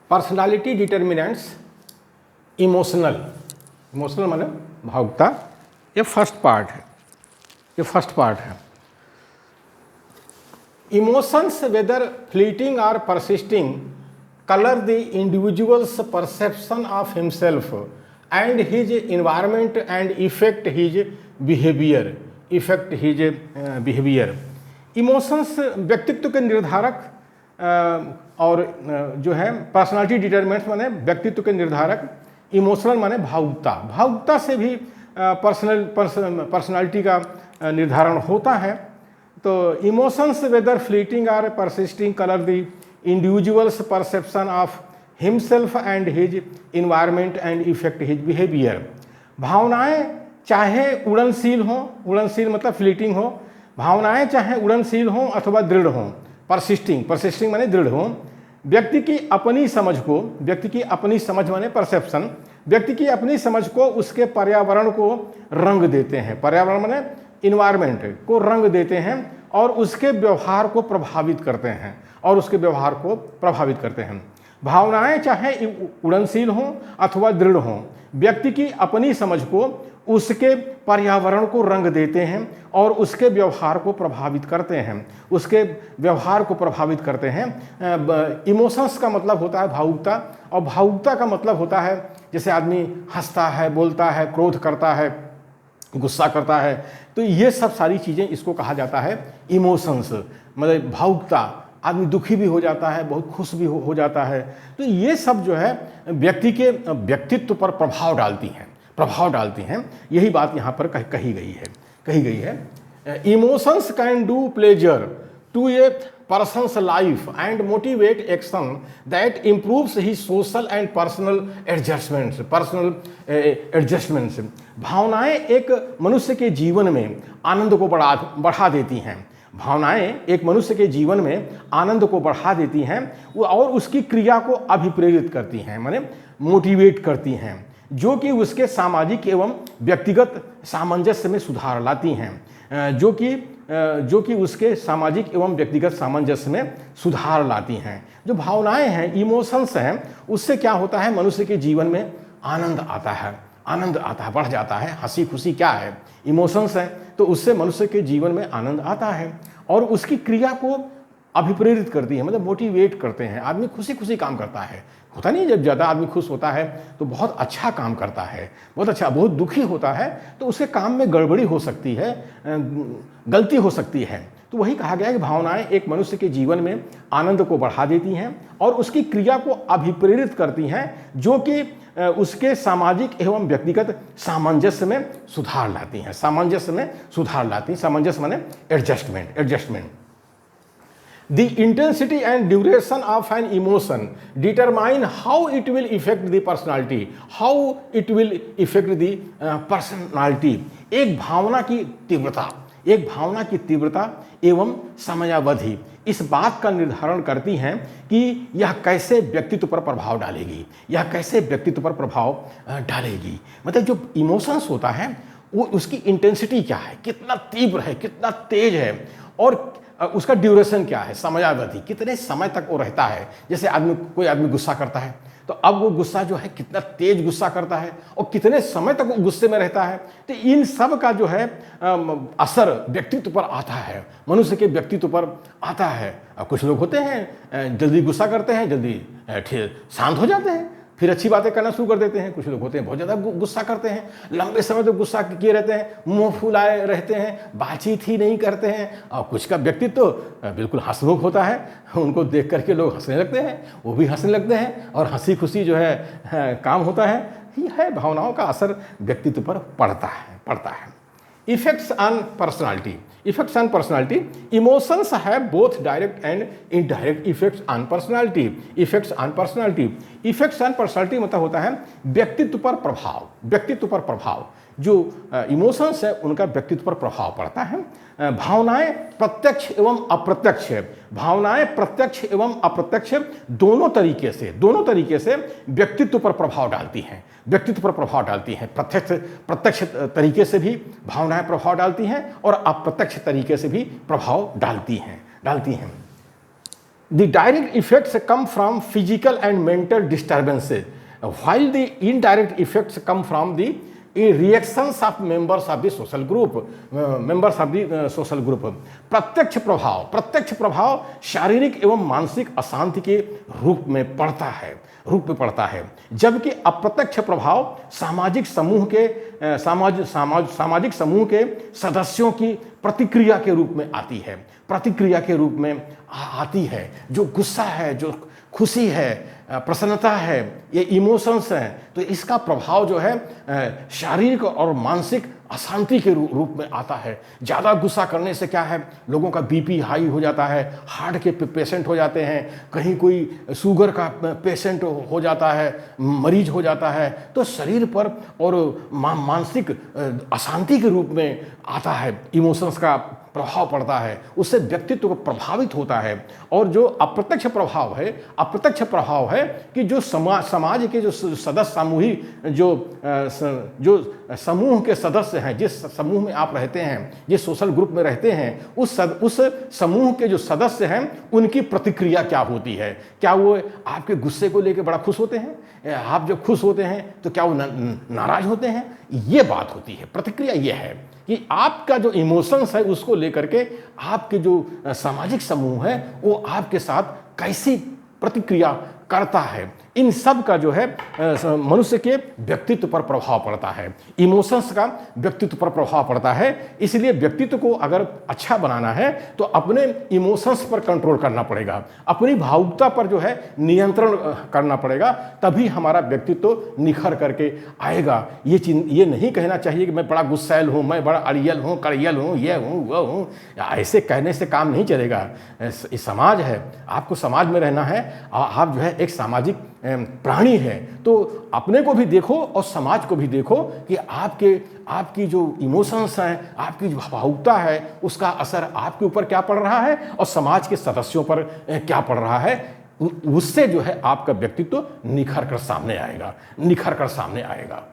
Personality determinants emotional, emotional माने भावुकता। ये फर्स्ट पार्ट है, ये फर्स्ट पार्ट है। Emotions whether fleeting are persisting colour the individual's perception of himself and his environment and affect his behaviour, affect his behaviour. Emotions व्यक्तित्व के निर्धारक और जो है पर्सनालिटी डिटरमिनेंट्स माने व्यक्तित्व के निर्धारक, इमोशनल माने भावुकता, भावुकता से भी पर्सनालिटी का निर्धारण होता है। तो emotions whether fleeting are persisting colour the individual's perception of himself and his environment and affect his behaviour. भावनाएं चाहे उड़नशील हों, उड़नशील मतलब फ्लीटिंग हो, भावनाएं चाहे उड़नशील हों अथवा दृढ़ हों, परसिस्टिंग, परसिस्टिंग माने दृढ़ हों, व्यक्ति की अपनी समझ को, व्यक्ति की अपनी समझ माने परसेप्शन, व्यक्ति की अपनी समझ को उसके पर्यावरण को रंग देते हैं, पर्यावरण माने इन्वायरमेंट को रंग देते हैं और उसके व्यवहार को प्रभावित करते हैं, और उसके व्यवहार को प्रभावित करते हैं। भावनाएं चाहे उड़नशील हों अथवा दृढ़ हों, व्यक्ति की अपनी समझ को उसके पर्यावरण को रंग देते हैं और उसके व्यवहार को प्रभावित करते हैं, उसके व्यवहार को प्रभावित करते हैं। इमोशंस का मतलब होता है भावुकता, और भावुकता का मतलब होता है जैसे आदमी हंसता है, बोलता है, क्रोध करता है, गुस्सा करता है, तो ये सब सारी चीज़ें इसको कहा जाता है इमोशंस, मतलब भावुकता। आदमी दुखी भी हो जाता है, बहुत खुश भी हो जाता है, तो ये सब जो है व्यक्ति के व्यक्तित्व पर प्रभाव डालती हैं, प्रभाव डालती हैं। यही बात यहाँ पर कही गई है। Emotions can do pleasure to a person's life and motivate action that improves he social and personal adjustments. भावनाएं एक मनुष्य के जीवन में आनंद को बढ़ा देती हैं, भावनाएं एक मनुष्य के जीवन में आनंद को बढ़ा देती हैं और उसकी क्रिया को अभिप्रेरित करती हैं, माने मोटिवेट करती हैं, जो कि उसके सामाजिक एवं व्यक्तिगत सामंजस्य में सुधार लाती हैं, जो कि उसके सामाजिक एवं व्यक्तिगत सामंजस्य में सुधार लाती हैं। जो भावनाएं हैं, इमोशंस हैं, उससे क्या होता है, मनुष्य के जीवन में आनंद आता है, आनंद आता है, बढ़ जाता है। हंसी खुशी क्या है, इमोशंस है, तो उससे मनुष्य के जीवन में आनंद आता है और उसकी क्रिया को अभिप्रेरित करती है, मतलब मोटिवेट करते हैं। आदमी खुशी खुशी काम करता है, होता नहीं, जब ज़्यादा आदमी खुश होता है तो बहुत अच्छा काम करता है, बहुत अच्छा। बहुत दुखी होता है तो उसके काम में गड़बड़ी हो सकती है, गलती हो सकती है। तो वही कहा गया है कि भावनाएं एक मनुष्य के जीवन में आनंद को बढ़ा देती हैं और उसकी क्रिया को अभिप्रेरित करती हैं, जो कि उसके सामाजिक एवं व्यक्तिगत सामंजस्य में सुधार लाती हैं, सामंजस्य में सुधार लाती हैं। सामंजस्य माने adjustment. The intensity and duration of an emotion determine how it will affect the personality, how it will affect the personality। एक भावना की तीव्रता एवं समयावधि इस बात का निर्धारण करती हैं कि यह कैसे व्यक्तित्व पर प्रभाव डालेगी, यह कैसे व्यक्तित्व पर प्रभाव डालेगी। मतलब जो इमोशंस होता है वो उसकी इंटेंसिटी क्या है, कितना तीव्र है, कितना तेज है, और उसका ड्यूरेशन क्या है, समयावधि, कितने समय तक वो रहता है। जैसे कोई आदमी गुस्सा करता है तो अब वो गुस्सा जो है कितना तेज गुस्सा करता है और कितने समय तक वो गुस्से में रहता है। तो इन सब का जो है असर व्यक्तित्व पर आता है, मनुष्य के व्यक्तित्व पर आता है। कुछ लोग होते हैं जल्दी गुस्सा करते हैं, जल्दी शांत हो जाते हैं, फिर अच्छी बातें करना शुरू कर देते हैं। कुछ लोग होते हैं बहुत ज़्यादा गुस्सा करते हैं, लंबे समय तक गुस्सा किए रहते हैं, मुंह फुलाए रहते हैं, बातचीत ही नहीं करते हैं। और कुछ का व्यक्तित्व बिल्कुल हंसमुख होता है, उनको देख करके लोग हंसने लगते हैं, वो भी हंसने लगते हैं और हंसी खुशी जो है काम होता है। यह है भावनाओं का असर व्यक्तित्व पर पड़ता है। Effects on personality, effects on personality, emotions have both direct and indirect effects on personality। effects on personality मतलब होता है व्यक्तित्व पर प्रभाव। जो इमोशंस है उनका व्यक्तित्व पर प्रभाव पड़ता है। भावनाएं प्रत्यक्ष एवं अप्रत्यक्ष दोनों तरीके से व्यक्तित्व पर प्रभाव डालती हैं, प्रत्यक्ष तरीके से भी भावनाएं प्रभाव डालती हैं और अप्रत्यक्ष तरीके से भी प्रभाव डालती हैं। The direct effects come from physical and mental disturbances, while the indirect effects come from the reactions of members of the social group. Social group. प्रत्यक्ष प्रभाव शारीरिक एवं मानसिक अशांति के रूप में पड़ता है, जबकि अप्रत्यक्ष प्रभाव सामाजिक समूह के सदस्यों की प्रतिक्रिया के रूप में आती है। जो गुस्सा है, जो खुशी है, प्रसन्नता है, ये इमोशंस हैं, तो इसका प्रभाव जो है शारीरिक और मानसिक अशांति के रूप में आता है। ज़्यादा गुस्सा करने से क्या है, लोगों का बीपी हाई हो जाता है, हार्ट के पेशेंट हो जाते हैं, कहीं कोई शुगर का पेशेंट हो जाता है, मरीज हो जाता है, तो शरीर पर और मानसिक अशांति के रूप में आता है, इमोशंस का प्रभाव पड़ता है, उससे व्यक्तित्व को प्रभावित होता है। और जो अप्रत्यक्ष प्रभाव है कि जो समाज के जो सदस्य समूह के सदस्य हैं, जिस समूह में आप रहते हैं, जिस सोशल ग्रुप में रहते हैं, उस समूह के जो सदस्य हैं, उनकी प्रतिक्रिया क्या होती है। क्या वो आपके गुस्से को लेकर बड़ा खुश होते हैं? आप जब खुश होते हैं तो क्या वो नाराज होते हैं? ये बात होती है। प्रतिक्रिया ये है कि आपका जो इमोशंस है उसको लेकर के आपके जो सामाजिक समूह है वो आपके साथ कैसी प्रतिक्रिया करता है। इन सब का जो है मनुष्य के व्यक्तित्व पर प्रभाव पड़ता है, इमोशंस का व्यक्तित्व पर प्रभाव पड़ता है। इसलिए व्यक्तित्व को अगर अच्छा बनाना है तो अपने इमोशंस पर कंट्रोल करना पड़ेगा, अपनी भावुकता पर जो है नियंत्रण करना पड़ेगा, तभी हमारा व्यक्तित्व निखर करके आएगा। ये नहीं कहना चाहिए कि मैं बड़ा गुस्सैल हूँ, मैं बड़ा अड़ियल हूँ, कड़ियल हूँ, ये हूँ, वो हूँ। ऐसे कहने से काम नहीं चलेगा। समाज है, आपको समाज में रहना है, आप जो है एक सामाजिक प्राणी है, तो अपने को भी देखो और समाज को भी देखो कि आपकी जो इमोशंस हैं, आपकी जो भावुकता है, उसका असर आपके ऊपर क्या पड़ रहा है और समाज के सदस्यों पर क्या पड़ रहा है। उससे जो है आपका व्यक्तित्व निखर कर सामने आएगा।